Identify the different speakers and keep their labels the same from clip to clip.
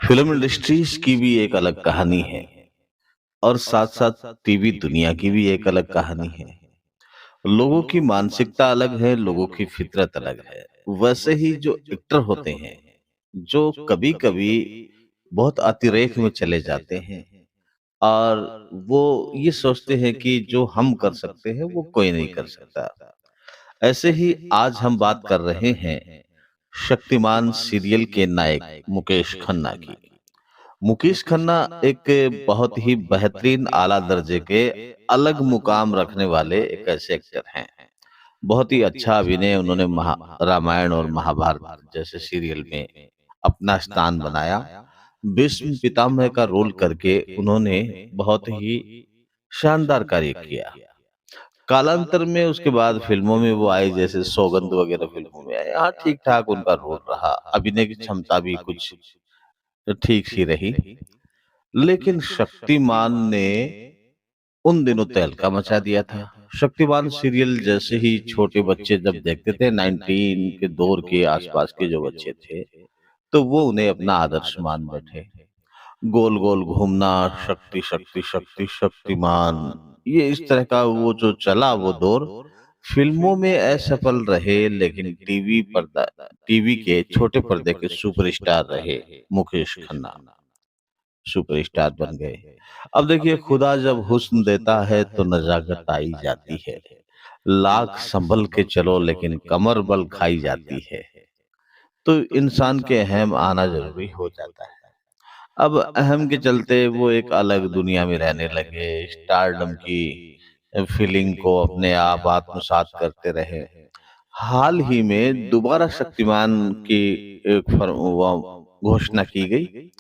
Speaker 1: Film industries की भी एक अलग कहानी है और साथ-साथ टीवी दुनिया की भी एक अलग कहानी है। लोगों की मानसिकता अलग है, लोगों की फितरत अलग है। वैसे ही जो एक्टर होते हैं, जो कभी-कभी बहुत अतिरेक में चले जाते हैं और वो ये सोचते हैं कि जो हम कर सकते हैं, वो कोई नहीं कर सकता। ऐसे ही आज हम बात कर रहे हैं शक्तिमान सीरियल के नायक मुकेश खन्ना की। मुकेश खन्ना एक बहुत ही बेहतरीन आला दर्जे के अलग मुकाम रखने वाले एक ऐसे एक्टर हैं। बहुत ही अच्छा अभिनय उन्होंने रामायण और महाभारत जैसे सीरियल में अपना स्थान बनाया। भीष्म पितामह का रोल करके उन्होंने बहुत ही शानदार कार्य किया। कालांतर में उसके बाद फिल्मों में वो आए, जैसे सौगंध वगैरह फिल्मों में आए। हाँ, ठीक ठाक उनका रोल रहा, अभिनय की क्षमता भी कुछ ठीक सी रही। लेकिन शक्तिमान ने उन दिनों तहलका मचा दिया था। शक्तिमान सीरियल जैसे ही छोटे बच्चे जब देखते थे, 19 के दौर के आसपास के जो बच्चे थे, तो वो उन्हें अपना आदर्श मान बैठे। गोल गोल घूमना, शक्ति शक्ति शक्ति शक्तिमान, ये इस तरह का वो जो चला वो दौर फिल्मों में असफल रहे, लेकिन टीवी के छोटे पर्दे के सुपरस्टार रहे। मुकेश खन्ना सुपरस्टार बन गए। अब देखिए, खुदा जब हुस्न देता है तो नजाकत आई जाती है। लाख संभल के चलो लेकिन कमर बल खाई जाती है। तो इंसान के अहम आना जरूरी हो जाता है। अब अहम के चलते वो एक अलग दुनिया में रहने लगे, स्टारडम की फीलिंग को अपने आप आत्मसात करते रहे। हाल ही में दोबारा शक्तिमान की घोषणा की गई।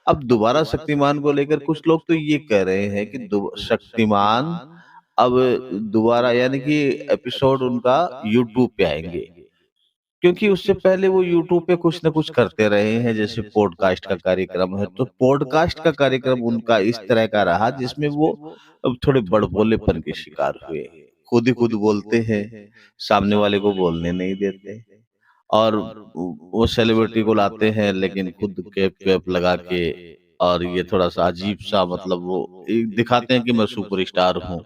Speaker 1: अब दोबारा शक्तिमान को लेकर कुछ लोग तो ये कह रहे हैं कि शक्तिमान अब दोबारा यानी कि एपिसोड उनका यूट्यूब पे आएंगे, क्योंकि उससे पहले वो यूट्यूब पे कुछ ना कुछ करते रहे हैं, जैसे पॉडकास्ट का कार्यक्रम है, तो पॉडकास्ट का कार्यक्रम उनका इस तरह का रहा जिसमें वो अब थोड़े बड़बोलेपन के शिकार हुए। खुद ही खुद बोलते हैं, सामने वाले को बोलने नहीं देते। और वो सेलिब्रिटी को लाते हैं लेकिन खुद कैप कैप लगा के, और ये थोड़ा सा अजीब सा, मतलब वो दिखाते हैं कि मैं सुपरस्टार हूँ।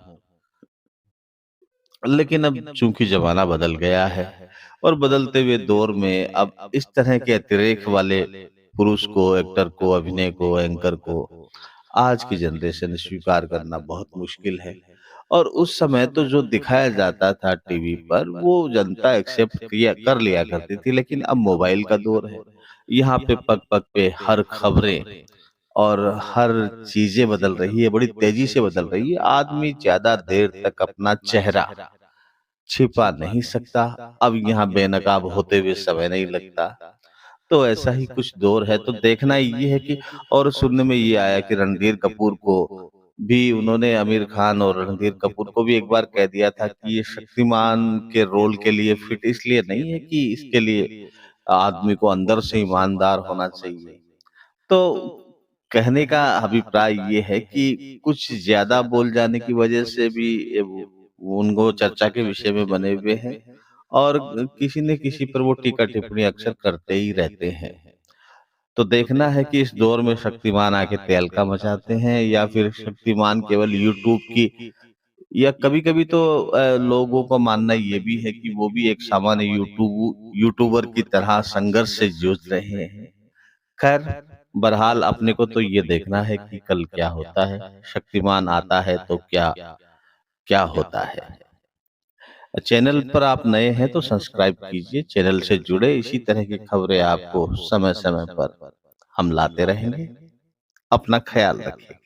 Speaker 1: लेकिन अब चूंकि जमाना बदल गया है और बदलते हुए दौर में अब इस तरह के अतिरेक वाले पुरुष को, एक्टर को, अभिनय को, एंकर को आज की जनरेशन स्वीकार करना बहुत मुश्किल है। और उस समय तो जो दिखाया जाता था टीवी पर वो जनता एक्सेप्ट किया कर लिया करती थी, लेकिन अब मोबाइल का दौर है। यहाँ पे पग पग पे हर खबरें और हर चीजें बदल रही है, बड़ी तेजी से बदल रही है। आदमी ज्यादा देर तक अपना चेहरा छिपा नहीं सकता। अब यहाँ बेनकाब होते हुए समय नहीं लगता। तो ऐसा ही कुछ दौर है, तो देखना ये है कि, और सुनने में ये आया कि रणधीर कपूर को भी उन्होंने, आमिर खान और रणधीर कपूर को भी एक बार कह दिया था कि ये शक्तिमान के रोल के लिए फिट इसलिए नहीं है कि इसके लिए आदमी को अंदर से ईमानदार होना चाहिए। तो कहने का अभिप्राय ये है कि कुछ ज्यादा बोल जाने की वजह से भी उनको चर्चा के विषय में बने हुए हैं, और किसी न किसी पर वो टीका टिप्पणी अक्सर करते ही रहते हैं। तो देखना है कि इस दौर में शक्तिमान आके तहलका मचाते हैं या फिर शक्तिमान केवल यूट्यूब की, या कभी कभी तो लोगों का मानना ये भी है कि वो भी एक सामान्य यूट्यूबर की तरह संघर्ष से जूझ रहे हैं। खैर, बहरहाल अपने को तो ये देखना है कि कल क्या होता है। शक्तिमान आता है तो क्या क्या होता है। चैनल पर आप नए हैं तो सब्सक्राइब कीजिए, चैनल से जुड़े इसी तरह की खबरें आपको समय समय पर हम लाते रहेंगे। अपना ख्याल रखिए।